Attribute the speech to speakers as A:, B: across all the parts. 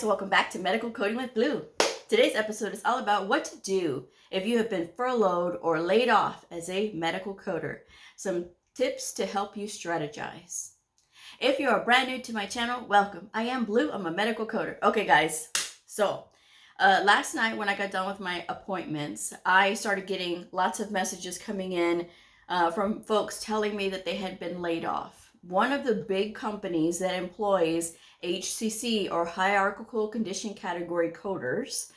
A: guys, welcome back to Medical Coding with Blue. Today's episode is all about what to do if you have been furloughed or laid off as a medical coder. Some tips to help you strategize. If you are brand new to my channel, welcome. I am Blue, I'm a medical coder. Okay guys, so last night when I got done with my appointments, I started getting lots of messages coming in from folks telling me that they had been laid off. One of the big companies that employs HCC or hierarchical condition category coders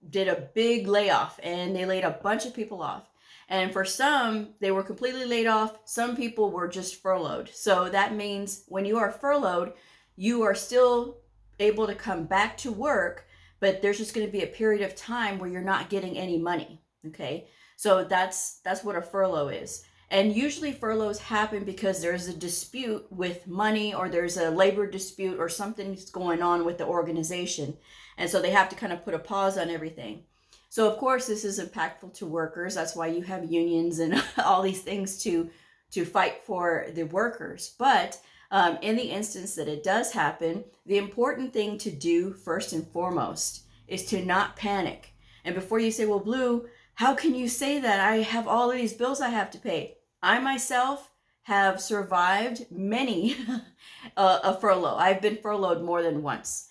A: did a big layoff, and they laid a bunch of people off. And for some, they were completely laid off. Some people were just furloughed. So that means when you are furloughed, you are still able to come back to work, but there's just going to be a period of time where you're not getting any money. Okay, so that's what a furlough is. And usually furloughs happen because there's a dispute with money, or there's a labor dispute, or something's going on with the organization. And so they have to kind of put a pause on everything. So of course this is impactful to workers. That's why you have unions and all these things to fight for the workers. But in the instance that it does happen, the important thing to do first and foremost is to not panic. And before you say, well, Blue, how can you say that? I have all of these bills I have to pay. I myself have survived many a furlough. I've been furloughed more than once,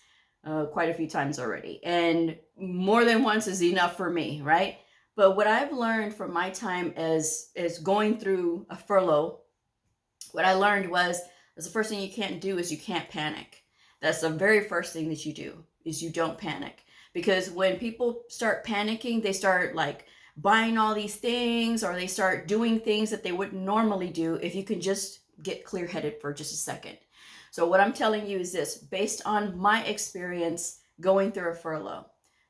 A: quite a few times already. And more than once is enough for me, right? But what I've learned from my time as going through a furlough, what I learned was the first thing you can't do is you can't panic. That's the very first thing that you do, is you don't panic. Because when people start panicking, they start like buying all these things, or they start doing things that they wouldn't normally do if you can just get clear-headed for just a second. So what I'm telling you is this, based on my experience going through a furlough.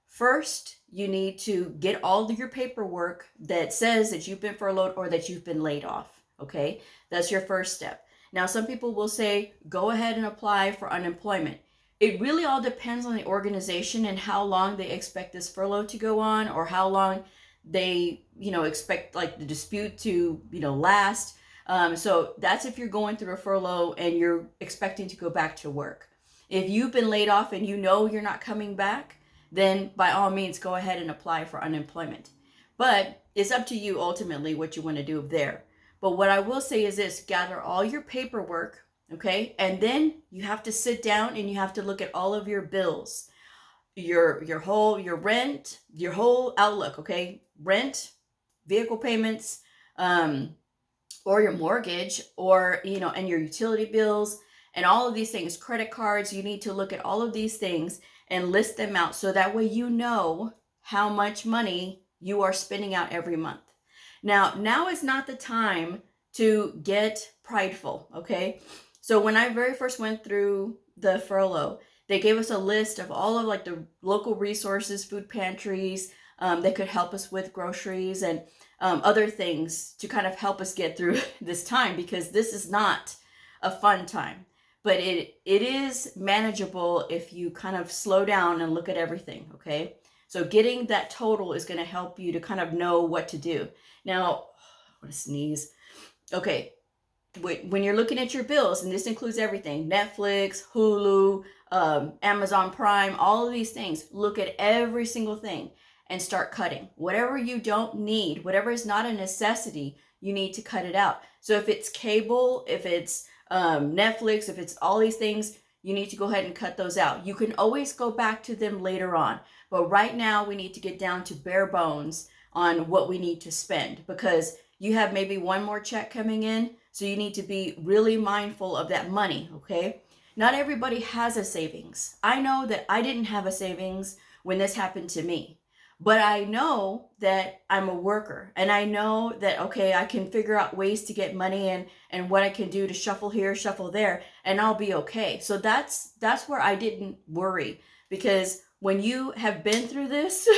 A: First, you need to get all of your paperwork that says that you've been furloughed or that you've been laid off, okay? That's your first step. Now, some people will say, go ahead and apply for unemployment. It really all depends on the organization and how long they expect this furlough to go on, or how long they, expect like the dispute to, last. So that's if you're going through a furlough and you're expecting to go back to work. If you've been laid off and you know you're not coming back, then by all means, go ahead and apply for unemployment. But it's up to you ultimately what you want to do there. But what I will say is this, gather all your paperwork, okay? And then you have to sit down and you have to look at all of your bills, your rent, your whole outlook, okay? Rent, vehicle payments, or your mortgage, or, and your utility bills, and all of these things, credit cards. You need to look at all of these things and list them out, so that way you know how much money you are spending out every month. Now is not the time to get prideful, okay? So when I very first went through the furlough, they gave us a list of all of like the local resources, food pantries, that could help us with groceries and other things to kind of help us get through this time, because this is not a fun time. But it is manageable if you kind of slow down and look at everything, okay? So getting that total is going to help you to kind of know what to do. Now, I want to sneeze. Okay, when you're looking at your bills, and this includes everything, Netflix, Hulu, Amazon Prime, all of these things, look at every single thing and start cutting. Whatever you don't need, whatever is not a necessity, you need to cut it out. So if it's cable, if it's Netflix, if it's all these things, you need to go ahead and cut those out. You can always go back to them later on. But right now we need to get down to bare bones on what we need to spend, because you have maybe one more check coming in. So you need to be really mindful of that money, okay? Not everybody has a savings. I know that I didn't have a savings when this happened to me. But I know that I'm a worker, and I know that, okay, I can figure out ways to get money and what I can do to shuffle here, shuffle there, and I'll be okay. So that's where I didn't worry, because when you have been through this,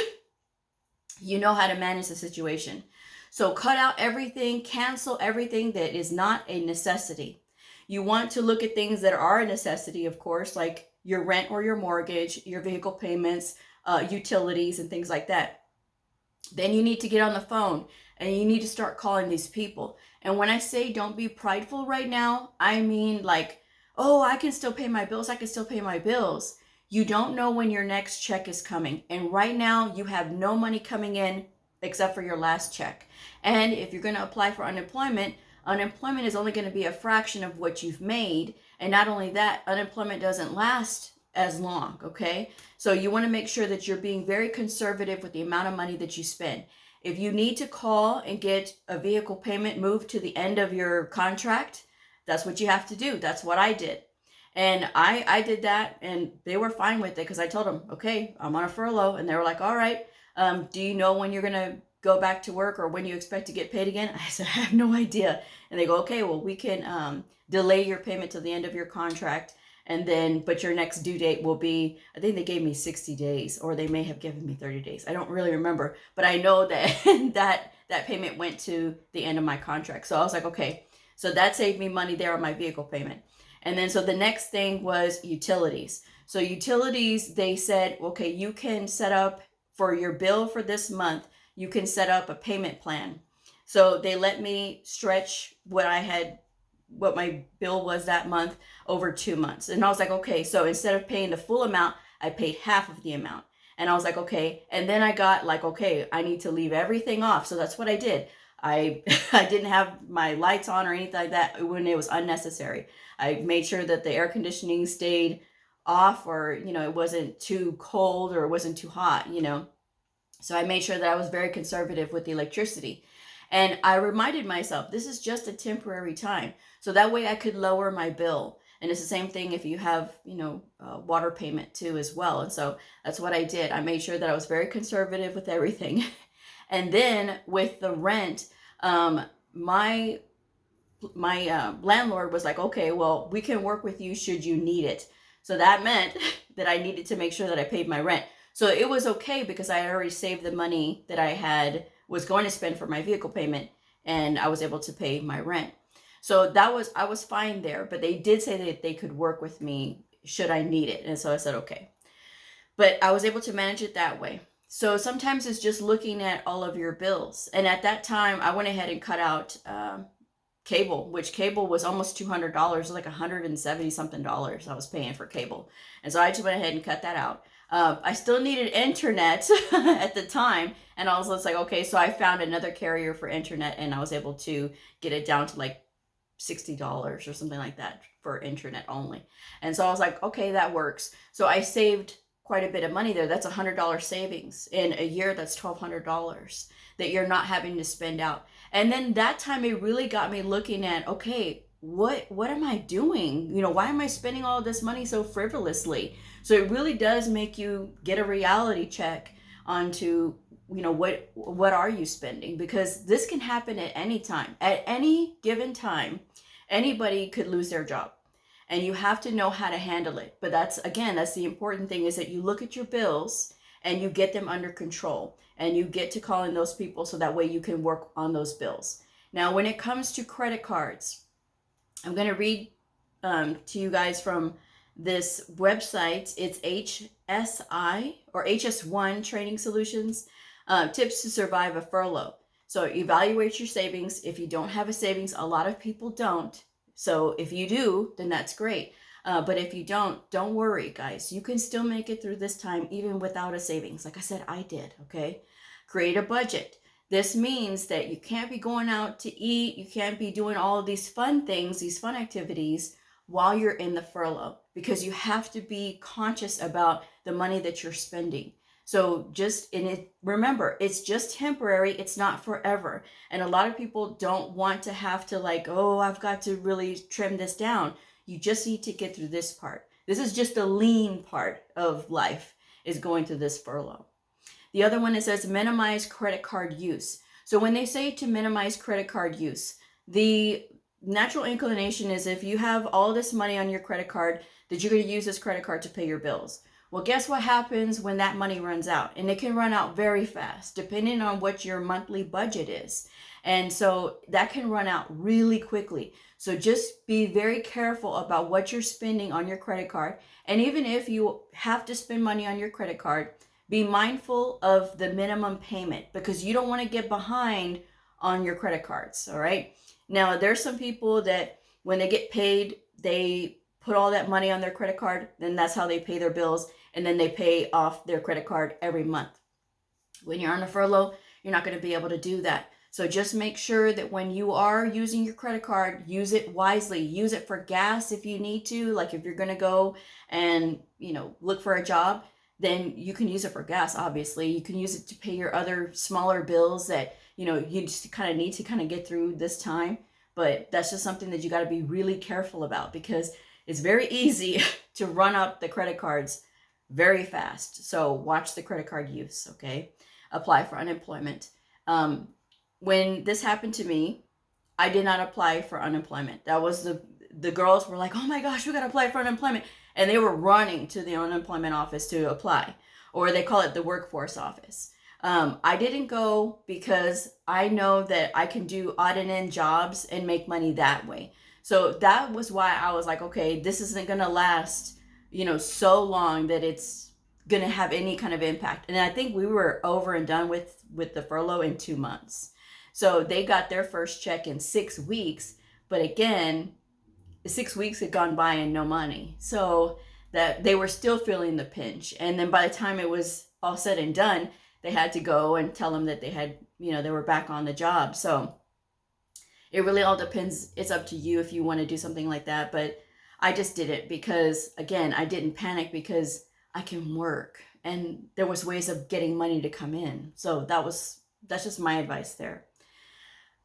A: you know how to manage the situation. So cut out everything, cancel everything that is not a necessity. You want to look at things that are a necessity, of course, like your rent or your mortgage, your vehicle payments, utilities and things like that. Then you need to get on the phone and you need to start calling these people. And when I say don't be prideful right now, I mean like, oh, I can still pay my bills. I can still pay my bills. You don't know when your next check is coming. And right now you have no money coming in except for your last check. And if you're going to apply for unemployment, unemployment is only going to be a fraction of what you've made. And not only that, unemployment doesn't last as long, okay? So you want to make sure that you're being very conservative with the amount of money that you spend. If you need to call and get a vehicle payment moved to the end of your contract, that's what you have to do. That's what I did. And I did that, and they were fine with it because I told them, okay, I'm on a furlough. And they were like, all right, do you know when you're going to go back to work or when you expect to get paid again? I said, I have no idea. And they go, okay, well, we can delay your payment till the end of your contract. And then, but your next due date will be, I think they gave me 60 days, or they may have given me 30 days. I don't really remember, but I know that that payment went to the end of my contract. So I was like, okay, so that saved me money there on my vehicle payment. And then, so the next thing was utilities. So utilities, they said, okay, you can set up for your bill for this month, you can set up a payment plan. So they let me stretch what my bill was that month over 2 months. And I was like, okay, so instead of paying the full amount, I paid half of the amount. And I was like, okay. And then I got like, okay, I need to leave everything off. So that's what I did. I didn't have my lights on or anything like that when it was unnecessary. I made sure that the air conditioning stayed off, or, it wasn't too cold or it wasn't too hot, So I made sure that I was very conservative with the electricity. And I reminded myself, this is just a temporary time. So that way I could lower my bill. And it's the same thing if you have, water payment too as well. And so that's what I did. I made sure that I was very conservative with everything. And then with the rent, my landlord was like, okay, well, we can work with you should you need it. So that meant that I needed to make sure that I paid my rent. So it was okay because I had already saved the money that I was going to spend for my vehicle payment, and I was able to pay my rent. So I was fine there, but they did say that they could work with me should I need it. And so I said, okay, but I was able to manage it that way. So sometimes it's just looking at all of your bills. And at that time I went ahead and cut out, cable, which cable was almost $200, like $170 something I was paying for cable. And so I just went ahead and cut that out. I still needed internet at the time. And I was just like, okay, so I found another carrier for internet, and I was able to get it down to like $60 or something like that for internet only. And so I was like, okay, that works. So I saved quite a bit of money there. That's $100 savings in a year. That's $1,200 that you're not having to spend out. And then that time it really got me looking at, okay, what am I doing? Why am I spending all this money so frivolously? So it really does make you get a reality check onto, what are you spending? Because this can happen at any time. At any given time, anybody could lose their job. And you have to know how to handle it. But that's the important thing, is that you look at your bills and you get them under control, and you get to call in those people so that way you can work on those bills. Now, when it comes to credit cards, I'm going to read to you guys from this website. It's HSI or HS1 Training Solutions, tips to survive a furlough. So evaluate your savings. If you don't have a savings, a lot of people don't. So if you do, then that's great. But if you don't worry, guys. You can still make it through this time even without a savings. Like I said, I did, okay? Create a budget. This means that you can't be going out to eat. You can't be doing all of these fun things, these fun activities while you're in the furlough, because you have to be conscious about the money that you're spending. So remember, it's just temporary. It's not forever. And a lot of people don't want to have to I've got to really trim this down. You just need to get through this part. This is just the lean part of life, is going through this furlough. The other one, it says minimize credit card use. So when they say to minimize credit card use, the natural inclination is if you have all this money on your credit card, that you're going to use this credit card to pay your bills. Well, guess what happens when that money runs out? And it can run out very fast, depending on what your monthly budget is. And so that can run out really quickly. So just be very careful about what you're spending on your credit card. And even if you have to spend money on your credit card, be mindful of the minimum payment, because you don't want to get behind on your credit cards. All right. Now, there's some people that when they get paid, they put all that money on their credit card, then that's how they pay their bills, and then they pay off their credit card every month. When you're on a furlough, you're not going to be able to do that. So just make sure that when you are using your credit card, use it wisely. Use it for gas if you need to. Like if you're going to go and, look for a job, then you can use it for gas, obviously. You can use it to pay your other smaller bills that, you just kind of need to kind of get through this time. But that's just something that you got to be really careful about, because it's very easy to run up the credit cards very fast. So watch the credit card use, okay? Apply for unemployment. When this happened to me, I did not apply for unemployment. That was the girls were like, oh my gosh, we got to apply for unemployment. And they were running to the unemployment office to apply, or they call it the workforce office. I didn't go because I know that I can do odd and end jobs and make money that way. So that was why I was like, okay, this isn't going to last, so long that it's going to have any kind of impact. And I think we were over and done with the furlough in 2 months. So they got their first check in 6 weeks. But again, 6 weeks had gone by and no money. So that they were still feeling the pinch. And then by the time it was all said and done, they had to go and tell them that they had, they were back on the job. So it really all depends. It's up to you if you want to do something like that. But I just did it because, again, I didn't panic because I can work. And there was ways of getting money to come in. So that's just my advice there.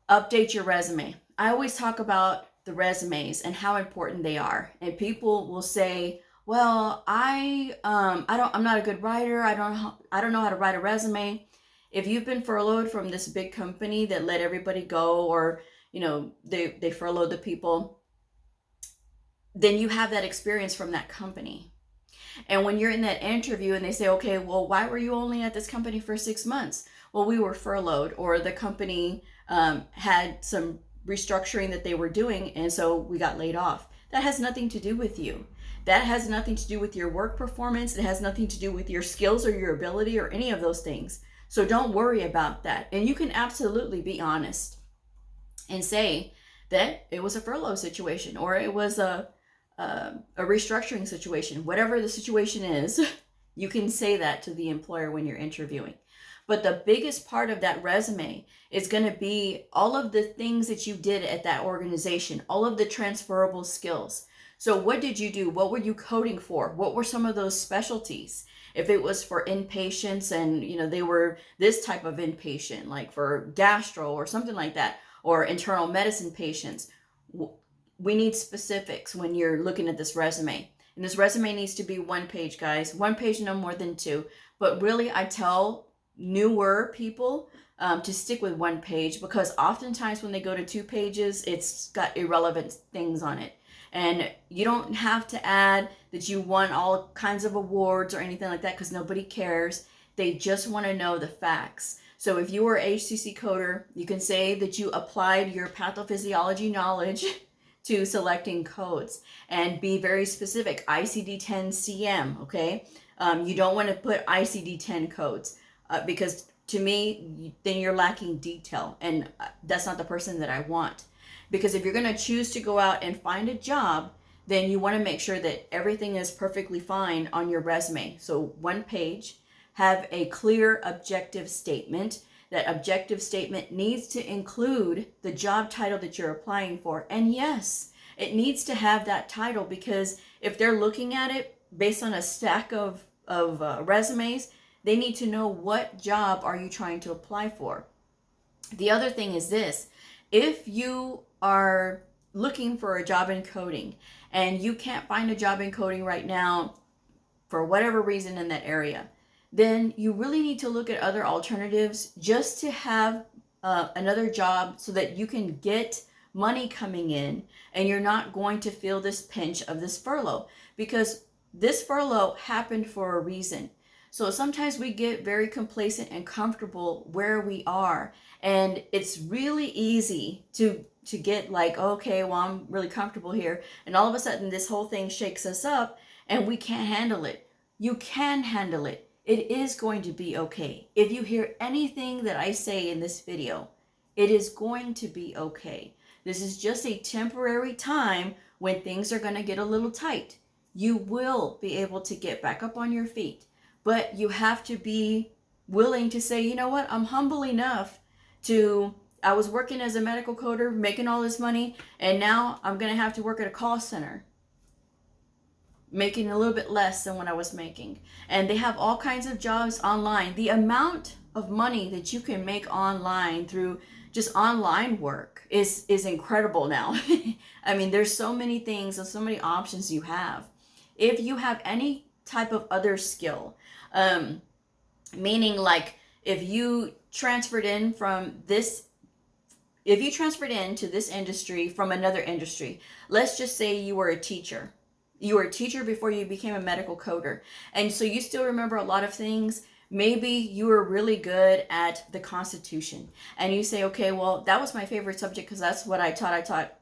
A: Update your resume. I always talk about the resumes and how important they are. And people will say, well, I'm not a good writer. I don't know how to write a resume. If you've been furloughed from this big company that let everybody go, or, they furloughed the people, then you have that experience from that company. And when you're in that interview and they say, okay, well, why were you only at this company for 6 months? Well, we were furloughed, or the company had some restructuring that they were doing, and so we got laid off. That has nothing to do with you. That has nothing to do with your work performance. It has nothing to do with your skills or your ability or any of those things. So don't worry about that. And you can absolutely be honest and say that it was a furlough situation, or it was a restructuring situation. Whatever the situation is, you can say that to the employer when you're interviewing. But the biggest part of that resume is going to be all of the things that you did at that organization, all of the transferable skills. So what did you do? What were you coding for? What were some of those specialties? If it was for inpatients and, they were this type of inpatient, like for gastro or something like that, or internal medicine patients, we need specifics when you're looking at this resume. And this resume needs to be 1 page, guys. 1 page, no more than 2. But really, I tell newer people to stick with 1 page, because oftentimes when they go to 2 pages, it's got irrelevant things on it. And you don't have to add that you won all kinds of awards or anything like that, because nobody cares. They just want to know the facts. So if you were an HCC coder, you can say that you applied your pathophysiology knowledge to selecting codes, and be very specific. ICD-10-CM, okay? You don't want to put ICD-10 codes because to me, then you're lacking detail, and that's not the person that I want. Because if you're going to choose to go out and find a job, then you want to make sure that everything is perfectly fine on your resume. So 1 page, have a clear objective statement. That objective statement needs to include the job title that you're applying for. And yes, it needs to have that title, because if they're looking at it based on a stack of resumes, they need to know what job are you trying to apply for. The other thing is this: if you are looking for a job in coding and you can't find a job in coding right now for whatever reason in that area, then you really need to look at other alternatives just to have another job so that you can get money coming in and you're not going to feel this pinch of this furlough, because this furlough happened for a reason. So sometimes we get very complacent and comfortable where we are, and it's really easy to get like, okay, well, I'm really comfortable here, and all of a sudden this whole thing shakes us up and we can't handle it. You can handle it. It is going to be okay. If you hear anything that I say in this video, it is going to be okay. This is just a temporary time when things are going to get a little tight. You will be able to get back up on your feet, but you have to be willing to say, you know what, I'm humble enough to, I was working as a medical coder, making all this money, and now I'm going to have to work at a call center, making a little bit less than what I was making. And they have all kinds of jobs online. The amount of money that you can make online through just online work is incredible now. I mean, there's so many things and so many options you have. If you have any type of other skill, meaning like if you transferred in from this, if you transferred into this industry from another industry, let's just say you were a teacher. You were a teacher before you became a medical coder. And so you still remember a lot of things. Maybe you were really good at the Constitution. And you say, okay, well, that was my favorite subject because that's what I taught. I taught,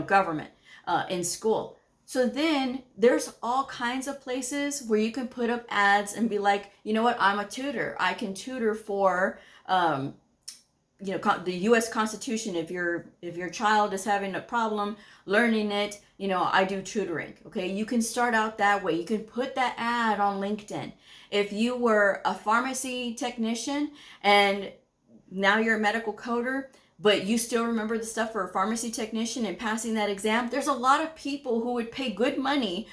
A: government in school. So then there's all kinds of places where you can put up ads and be like, you know what, I'm a tutor. I can tutor for, the U.S. Constitution. If your child is having a problem learning it, I do tutoring. Okay, you can start out that way. You can put that ad on LinkedIn. If you were a pharmacy technician and now you're a medical coder, but you still remember the stuff for a pharmacy technician and passing that exam, there's a lot of people who would pay good money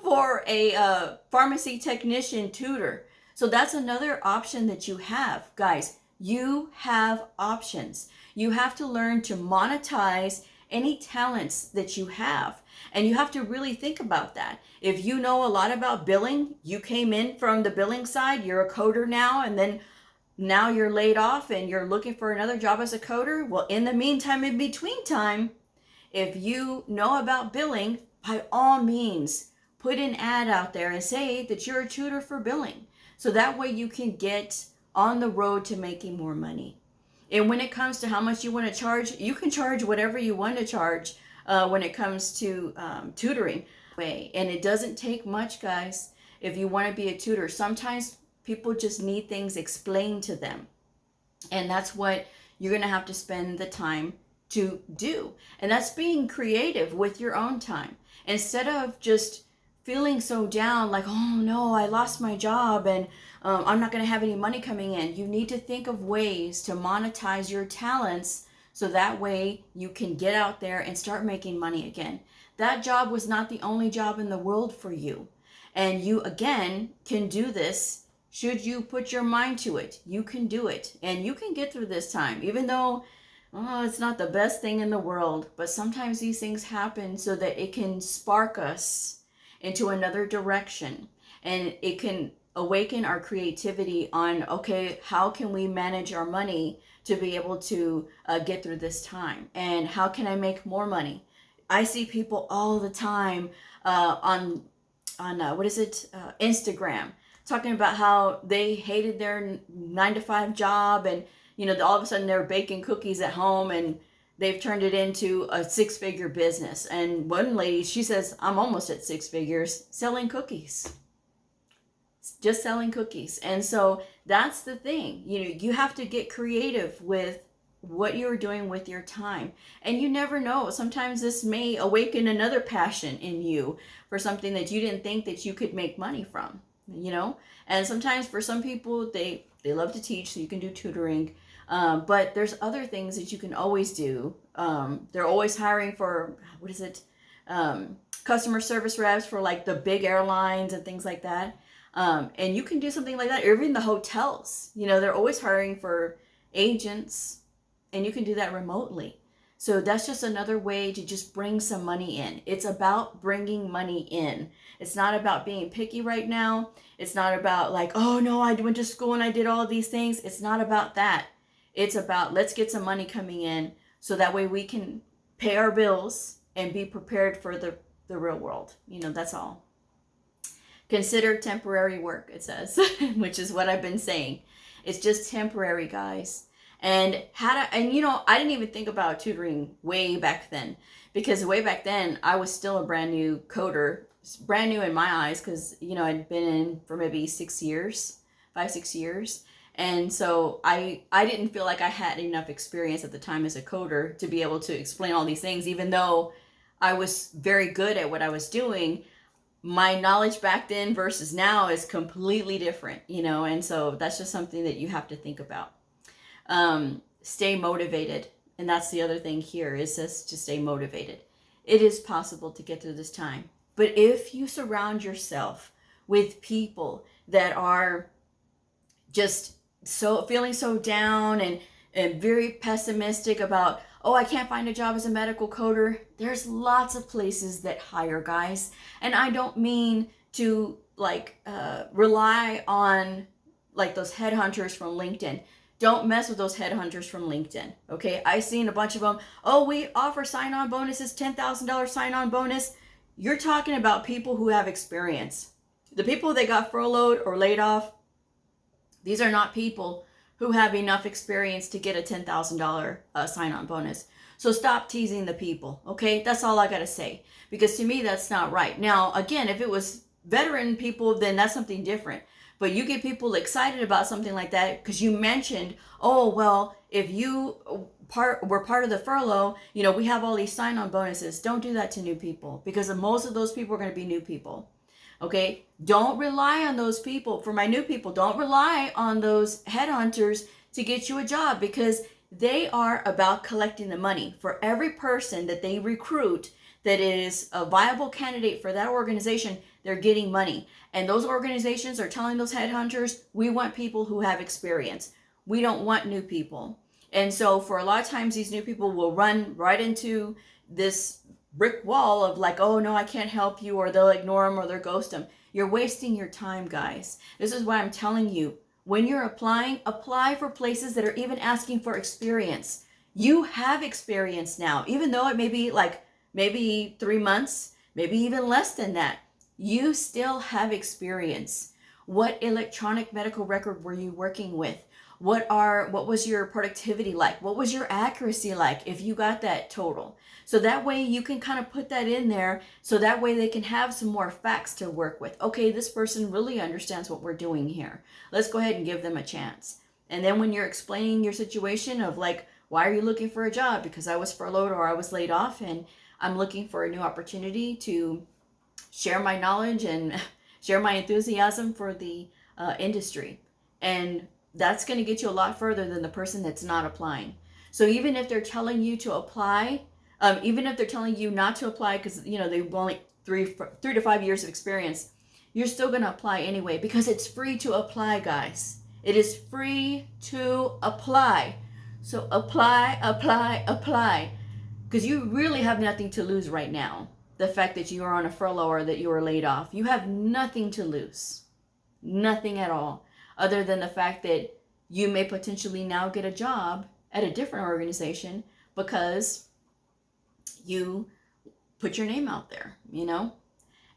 A: for a pharmacy technician tutor. So that's another option that you have, guys. You have options. You have to learn to monetize any talents that you have. And you have to really think about that. If you know a lot about billing, you came in from the billing side, you're a coder now, and then now you're laid off and you're looking for another job as a coder. Well, in the meantime, in between time, if you know about billing, by all means, put an ad out there and say that you're a tutor for billing. So that way you can get on the road to making more money. And when it comes to how much you want to charge, you can charge whatever you want to charge when it comes to tutoring. And it doesn't take much, guys, if you want to be a tutor. Sometimes people just need things explained to them. And that's what you're going to have to spend the time to do. And that's being creative with your own time. Instead of just feeling so down, like, oh no, I lost my job and I'm not going to have any money coming in. You need to think of ways to monetize your talents so that way you can get out there and start making money again. That job was not the only job in the world for you. And you, again, can do this should you put your mind to it. You can do it. And you can get through this time, even though it's not the best thing in the world. But sometimes these things happen so that it can spark us into another direction. And it can awaken our creativity on, okay, how can we manage our money to be able to get through this time? And how can I make more money? I see people all the time on Instagram, talking about how they hated their 9-to-5 job and, all of a sudden they're baking cookies at home and they've turned it into a 6-figure business. And one lady, she says, I'm almost at 6 figures selling cookies. Just selling cookies. And so that's the thing. You have to get creative with what you're doing with your time. And you never know. Sometimes this may awaken another passion in you for something that you didn't think that you could make money from, And sometimes for some people, they love to teach, so you can do tutoring. But there's other things that you can always do. They're always hiring for, customer service reps for like the big airlines and things like that. And you can do something like that. Or even the hotels, they're always hiring for agents, and you can do that remotely. So that's just another way to just bring some money in. It's about bringing money in. It's not about being picky right now. It's not about like, oh no, I went to school and I did all these things. It's not about that. It's about, let's get some money coming in so that way we can pay our bills and be prepared for the real world. That's all. Consider temporary work, it says, which is what I've been saying. It's just temporary, guys. And I didn't even think about tutoring way back then, because way back then I was still a brand new coder, brand new in my eyes, because I'd been in for maybe 5-6 years, And so I didn't feel like I had enough experience at the time as a coder to be able to explain all these things, even though I was very good at what I was doing. My knowledge back then versus now is completely different, and so that's just something that you have to think about. Stay motivated. And that's the other thing here, is just to stay motivated. It is possible to get through this time. But if you surround yourself with people that are just feeling so down and very pessimistic about, oh, I can't find a job as a medical coder, there's lots of places that hire, guys. And I don't mean to rely on those headhunters from LinkedIn. Don't mess with those headhunters from LinkedIn, okay? I've seen a bunch of them. Oh, we offer sign-on bonuses, $10,000 sign-on bonus. You're talking about people who have experience. The people that got furloughed or laid off, these are not people who have enough experience to get a $10,000 sign-on bonus. So stop teasing the people, okay? That's all I got to say. Because to me, that's not right. Now, again, if it was veteran people, then that's something different. But you get people excited about something like that because you mentioned, oh, well, if you were part of the furlough, we have all these sign-on bonuses. Don't do that to new people, because most of those people are going to be new people. Okay? Don't rely on those people. For my new people, don't rely on those headhunters to get you a job, because they are about collecting the money. For every person that they recruit that is a viable candidate for that organization, they're getting money. And those organizations are telling those headhunters, we want people who have experience. We don't want new people. And so for a lot of times, these new people will run right into this brick wall of oh, no, I can't help you, or they'll ignore them or they'll ghost them. You're wasting your time, guys. This is why I'm telling you, when you're applying, apply for places that are even asking for experience. You have experience now, even though it may be maybe 3 months, maybe even less than that. You still have experience. What electronic medical record were you working with? What was your productivity like? What was your accuracy like if you got that total? So that way you can kind of put that in there, so that way they can have some more facts to work with. Okay, this person really understands what we're doing here. Let's go ahead and give them a chance. And then when you're explaining your situation of why are you looking for a job? Because I was furloughed or I was laid off and I'm looking for a new opportunity to share my knowledge and share my enthusiasm for the industry. And that's going to get you a lot further than the person that's not applying. So even if they're telling you to apply, even if they're telling you not to apply because they've only 3 to 5 years of experience, you're still going to apply anyway, because it's free to apply, guys. It is free to apply. So apply, because you really have nothing to lose right now. The fact that you are on a furlough or that you are laid off, you have nothing to lose. Nothing at all, other than the fact that you may potentially now get a job at a different organization because you put your name out there,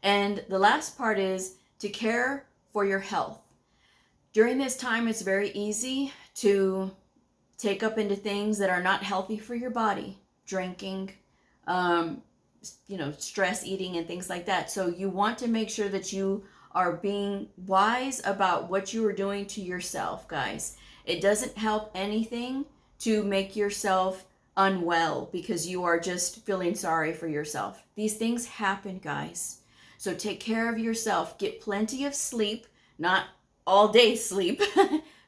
A: And the last part is to care for your health. During this time, it's very easy to take up into things that are not healthy for your body. Drinking, stress eating and things like that. So you want to make sure that you are being wise about what you are doing to yourself, guys. It doesn't help anything to make yourself unwell because you are just feeling sorry for yourself. These things happen, guys. So take care of yourself. Get plenty of sleep, not all day sleep,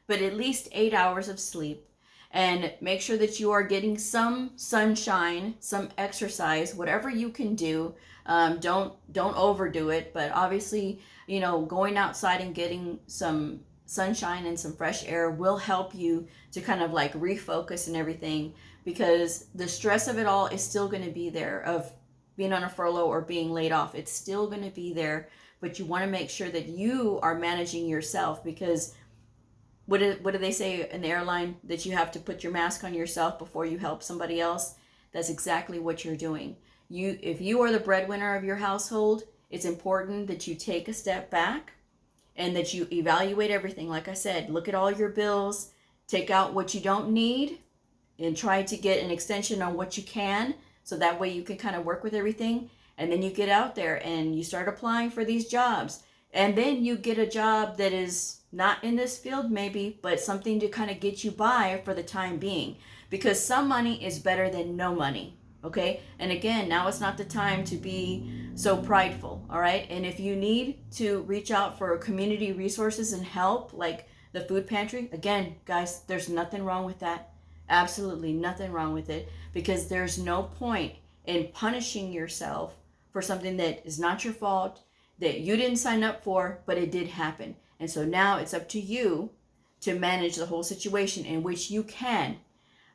A: but at least 8 hours of sleep. And make sure that you are getting some sunshine, some exercise, whatever you can do. Don't overdo it, but obviously, going outside and getting some sunshine and some fresh air will help you to kind of refocus and everything, because the stress of it all is still going to be there, of being on a furlough or being laid off. It's still going to be there, but you want to make sure that you are managing yourself, because what do they say in the airline? That you have to put your mask on yourself before you help somebody else. That's exactly what you're doing. If you are the breadwinner of your household, it's important that you take a step back and that you evaluate everything. Like I said, look at all your bills, take out what you don't need, and try to get an extension on what you can, so that way you can kind of work with everything. And then you get out there and you start applying for these jobs. And then you get a job that is not in this field maybe, but something to kind of get you by for the time being. Because some money is better than no money, okay? And again, now it's not the time to be so prideful, all right? And if you need to reach out for community resources and help, like the food pantry, again, guys, there's nothing wrong with that. Absolutely nothing wrong with it, because there's no point in punishing yourself for something that is not your fault, that you didn't sign up for, but it did happen. And so now it's up to you to manage the whole situation, in which you can.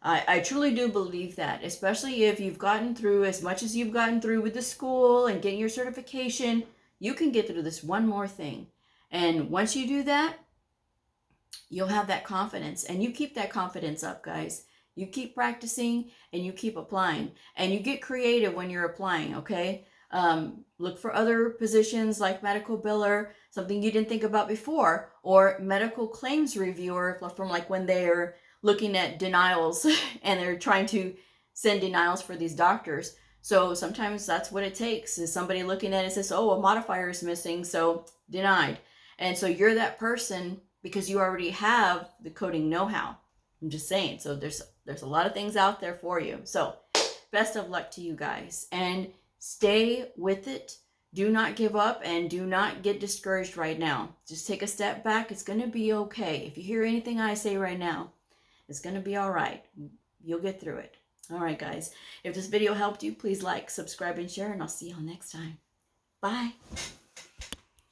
A: I truly do believe that, especially if you've gotten through as much as you've gotten through with the school and getting your certification, you can get through this one more thing. And once you do that, you'll have that confidence, and you keep that confidence up, guys. You keep practicing and you keep applying, and you get creative when you're applying, okay? Look for other positions like medical biller, something you didn't think about before, or medical claims reviewer, from like when they're looking at denials and they're trying to send denials for these doctors. So sometimes that's what it takes, is somebody looking at it and says, oh, a modifier is missing, so denied. And so you're that person because you already have the coding know-how. I'm just saying. So there's a lot of things out there for you. So best of luck to you guys, and stay with it. Do not give up, and do not get discouraged right now. Just take a step back. It's going to be okay. If you hear anything I say right now, it's going to be all right. You'll get through it. All right, guys. If this video helped you, please like, subscribe, and share, and I'll see y'all next time. Bye.